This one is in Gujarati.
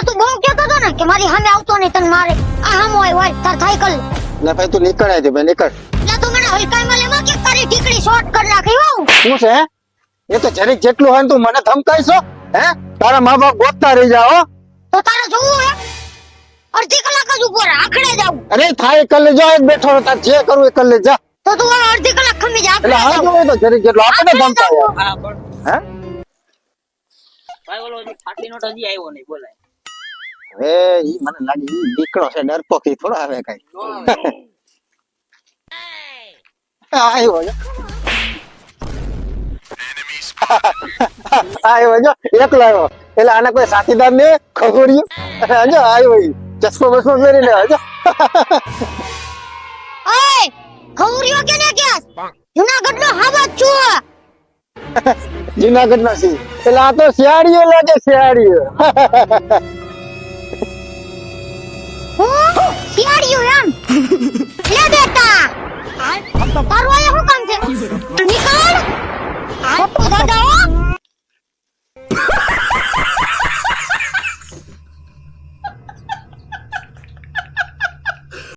તું બહુ કહેતો હતો ને કે મારી સામે આવતો નહીં તને મારે આ હામો હોય હોય તાર થાય કર લે ભાઈ તું નીકળ આય ભાઈ નીકળ. લે તું મને હલકાઈ માં લેવા કે તારી ઠીકડી શોર્ટ કરી નાખી હો શું છે એ તો જરીક જેટલું હોય ને તું મને ધમકાઈશો હે તારા મા બાપ ગોતતા રહી જાઓ. તો તારે જોવું હે અડધી કલાક જ ઉપર આખડે જાવ અરે થાય કર લેજો એક બેઠો રહો, તાર જે કરવું એ કર લેજા. તો તું હવે અડધી કલાક ખમી જા એટલે હા જો તો જરીક જેટલું આપણે ધમકાય હા પણ હે ભાઈ ઓલો હજી ફાટલી નોટ હજી આવ્યો નહીં બોલાય હવે ઈ મને લાગે ઈ દીકરો છે ડરપોક ઈ થોડો આવે કઈ આવ્યો જો આવ્યો જો એકલો આવ્યો એટલે આને કોઈ સાથીદાર ને ખગોડ્યું જો આવ્યો ઈ ચશ્મો બસમો પહેરીને જો ઓય ખૌરીઓ કે ને કે જૂનાગઢ નો હાવત છું જુનાગઢ ના સી એટલે આ તો શિયાળીઓ લાગે શિયાળીઓ હું શિયાળિયું એમ લે બેટા તારું આયા શું કામ છે નીકળ